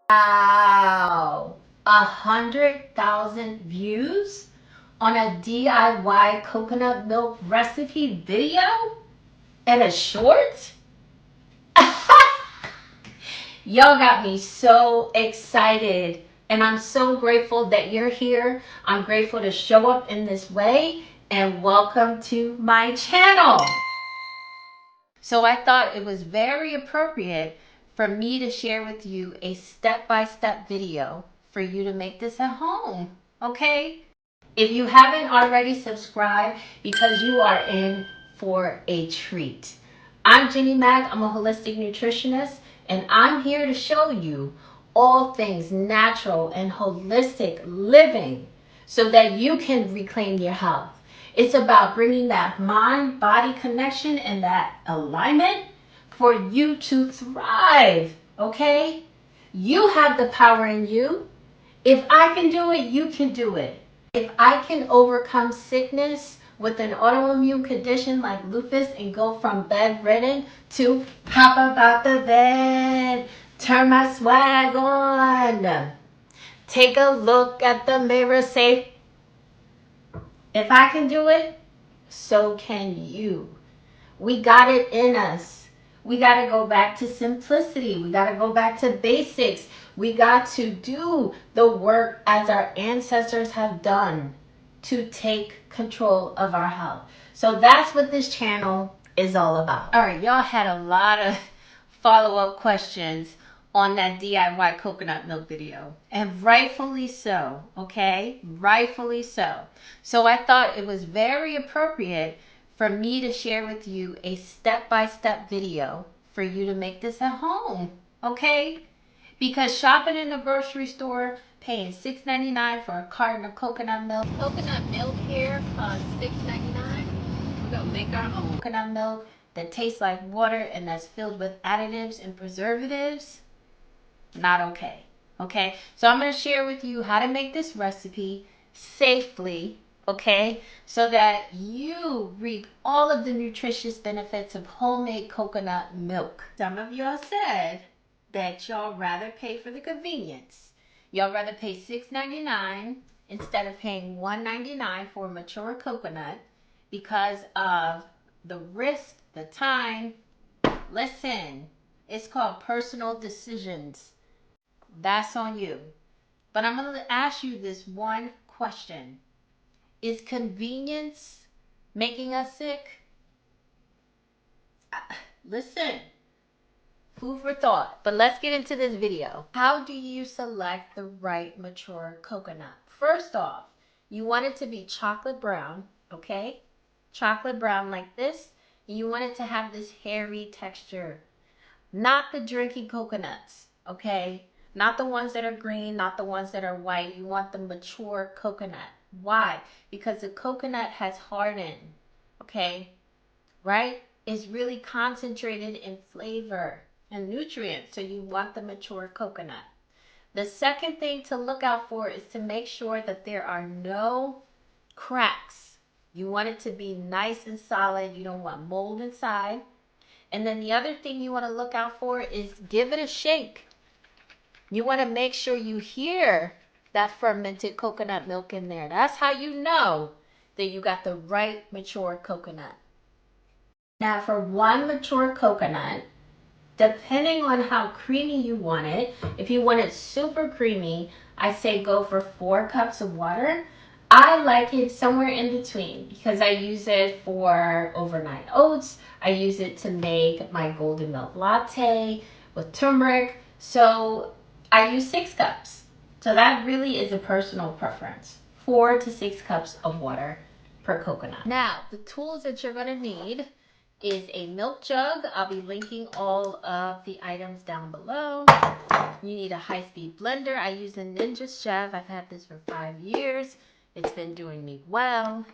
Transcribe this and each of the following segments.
Wow, 100,000 views on a DIY coconut milk recipe video and a short? Y'all got me so excited, and I'm so grateful that you're here. I'm grateful to show up in this way, and welcome to my channel. So I thought it was very appropriate for me to share with you a step-by-step video for you to make this at home, okay? If you haven't already subscribed, because you are in for a treat. I'm Jenny Mack, I'm a holistic nutritionist, and I'm here to show you all things natural and holistic living so that you can reclaim your health. It's about bringing that mind-body connection and that alignment for you to thrive, okay? You have the power in you. If I can do it, you can do it. If I can overcome sickness with an autoimmune condition like lupus and go from bedridden to hop up out the bed, turn my swag on, take a look at the mirror, say, if I can do it, so can you. We got it in us. We got to go back to simplicity. We got to go back to basics. We got to do the work as our ancestors have done to take control of our health. So that's what this channel is all about. All right, y'all had a lot of follow-up questions on that DIY coconut milk video, and rightfully so, okay? Rightfully so. So I thought it was very appropriate for me to share with you a step-by-step video for you to make this at home, okay? Because shopping in the grocery store, paying $6.99 for a carton of coconut milk. Coconut milk here costs $6.99. We're gonna make our own coconut milk that tastes like water and that's filled with additives and preservatives. Not okay. Okay, so I'm going to share with you how to make this recipe safely, okay, so that you reap all of the nutritious benefits of homemade coconut milk. Some of y'all said that y'all rather pay for the convenience. Y'all rather pay $6.99 instead of paying $1.99 for a mature coconut because of the risk, the time. Listen, it's called personal decisions. That's on you. But I'm going to ask you this one question. Is convenience making us sick? Listen, food for thought. But let's get into this video. How do you select the right mature coconut? First off, you want it to be chocolate brown, okay? Chocolate brown like this. You want it to have this hairy texture. Not the drinking coconuts, okay? Not the ones that are green, not the ones that are white. You want the mature coconut. Why? Because the coconut has hardened, okay? Right? It's really concentrated in flavor and nutrients, so you want the mature coconut. The second thing to look out for is to make sure that there are no cracks. You want it to be nice and solid. You don't want mold inside. And then the other thing you want to look out for is give it a shake. You want to make sure you hear that fermented coconut milk in there. That's how you know that you got the right mature coconut. Now for one mature coconut, depending on how creamy you want it, if you want it super creamy, I say go for 4 cups of water. I like it somewhere in between because I use it for overnight oats. I use it to make my golden milk latte with turmeric. So I use 6 cups. So that really is a personal preference. 4 to 6 cups of water per coconut. Now, the tools that you're going to need is a milk jug. I'll be linking all of the items down below. You need a high-speed blender. I use a Ninja Chef. I've had this for 5 years. It's been doing me well.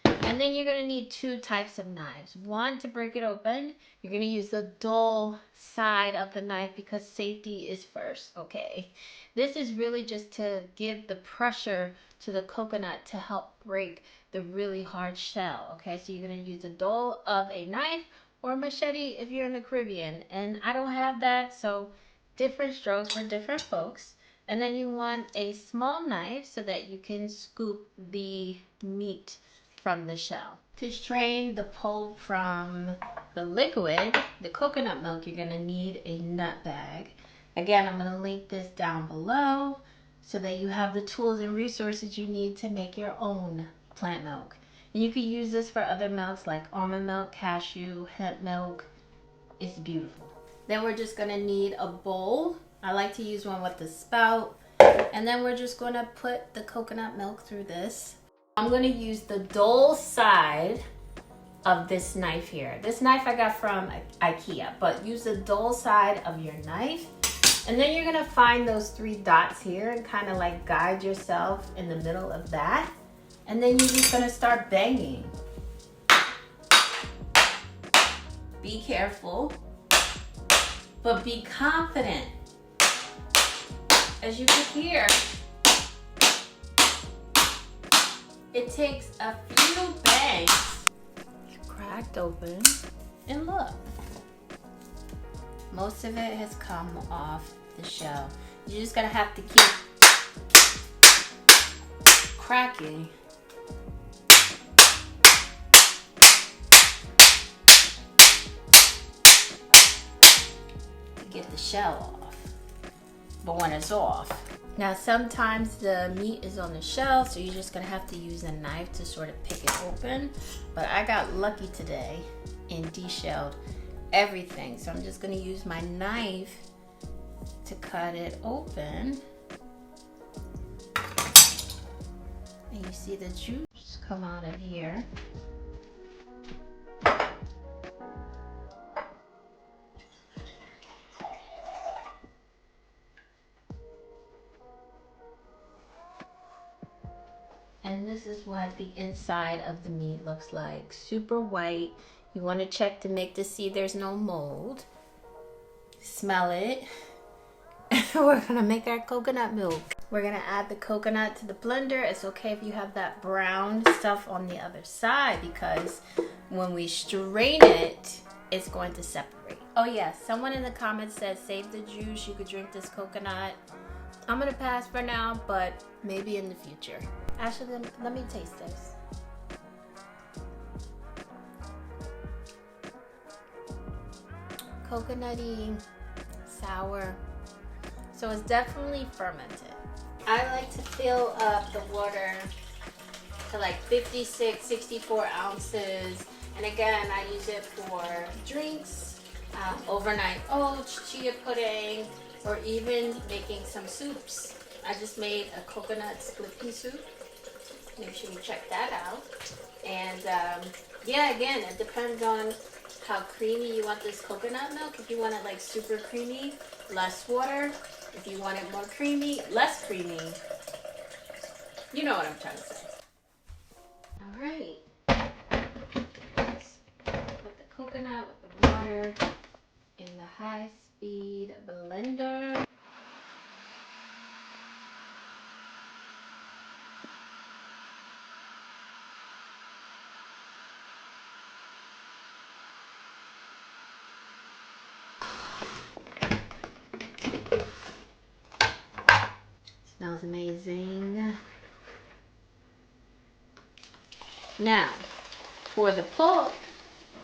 And then you're going to need 2 types of knives. One to break it open. You're going to use the dull side of the knife because safety is first, okay? This is really just to give the pressure to the coconut to help break the really hard shell, okay? So you're going to use the dull of a knife or a machete if you're in the Caribbean. And I don't have that, so different strokes for different folks. And then you want a small knife so that you can scoop the meat from the shell. To strain the pulp from the liquid, the coconut milk, you're gonna need a nut bag. Again, I'm gonna link this down below so that you have the tools and resources you need to make your own plant milk. And you can use this for other milks like almond milk, cashew, hemp milk. It's beautiful. Then we're just gonna need a bowl. I like to use one with the spout. And then we're just gonna put the coconut milk through this. I'm gonna use the dull side of this knife here. This knife I got from IKEA, but use the dull side of your knife. And then you're gonna find those 3 dots here and kind of like guide yourself in the middle of that. And then you're just gonna start banging. Be careful, but be confident. As you can hear, it takes a few bangs. It's cracked open, and look. Most of it has come off the shell. You're just gonna have to keep cracking. To get the shell off. But when it's off. Now sometimes the meat is on the shell, so you're just gonna have to use a knife to sort of pick it open. But I got lucky today and de-shelled everything. So I'm just gonna use my knife to cut it open. And you see the juice come out of here. And this is what the inside of the meat looks like. Super white. You want to check to see there's no mold. Smell it. We're gonna make our coconut milk. We're gonna add the coconut to the blender. It's okay if you have that brown stuff on the other side because when we strain it, it's going to separate. Oh yes, someone in the comments said save the juice. You could drink this coconut. I'm gonna pass for now, but maybe in the future. Actually, let me taste this. Coconutty, sour. So it's definitely fermented. I like to fill up the water to like 56, 64 ounces. And again, I use it for drinks, overnight oats, chia pudding, or even making some soups. I just made a coconut split pea soup. Make sure you check that out. And yeah, again, it depends on how creamy you want this coconut milk. If you want it like super creamy, less water. If you want it more creamy, less creamy. You know what I'm trying to say. All right. Let's put the coconut with the water in the high-speed blender. Smells amazing. Now, for the pulp,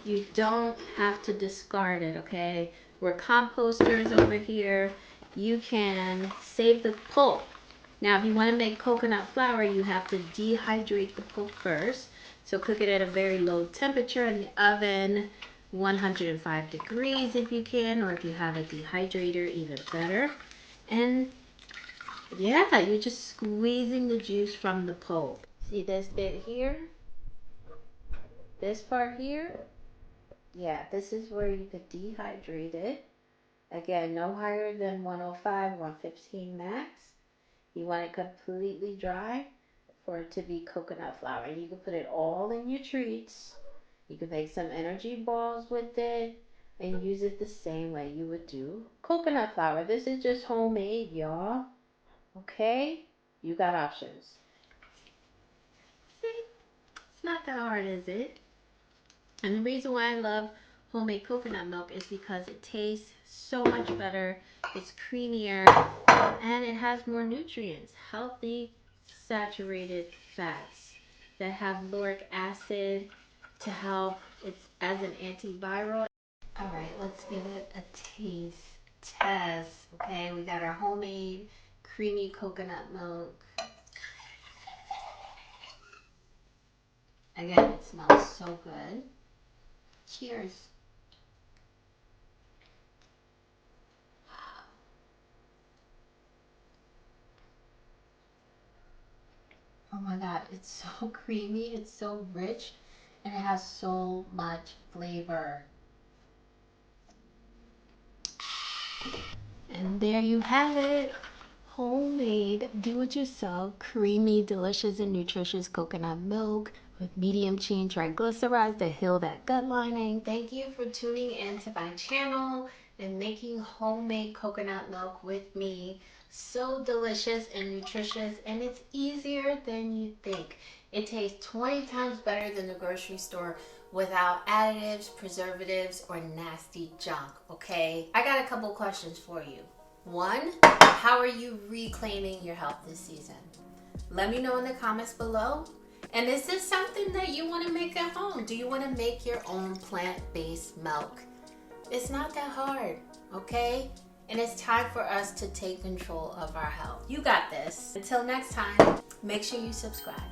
you don't have to discard it, okay? We're composters over here. You can save the pulp. Now, if you want to make coconut flour, you have to dehydrate the pulp first. So cook it at a very low temperature in the oven, 105 degrees if you can, or if you have a dehydrator, even better. And yeah, you're just squeezing the juice from the pulp. See this bit here? This part here? Yeah, this is where you could dehydrate it. Again, no higher than 105, 115 max. You want it completely dry for it to be coconut flour. You can put it all in your treats. You can make some energy balls with it and use it the same way you would do coconut flour. This is just homemade, y'all. Okay? You got options. See? It's not that hard, is it? And the reason why I love homemade coconut milk is because it tastes so much better, it's creamier, and it has more nutrients, healthy saturated fats that have lauric acid to help it's as an antiviral. All right, let's give it a taste test. Okay, we got our homemade creamy coconut milk. Again, it smells so good. Cheers. Oh my God, it's so creamy, it's so rich, and it has so much flavor. And there you have it. Homemade, do-it-yourself, creamy, delicious, and nutritious coconut milk with medium chain triglycerides to heal that gut lining. Thank you for tuning into my channel and making homemade coconut milk with me. So delicious and nutritious, and it's easier than you think. It tastes 20 times better than the grocery store without additives, preservatives, or nasty junk, okay? I got a couple questions for you. One, how are you reclaiming your health this season? Let me know in the comments below. And is this something that you want to make at home? Do you want to make your own plant-based milk? It's not that hard, okay? And it's time for us to take control of our health. You got this. Until next time, make sure you subscribe.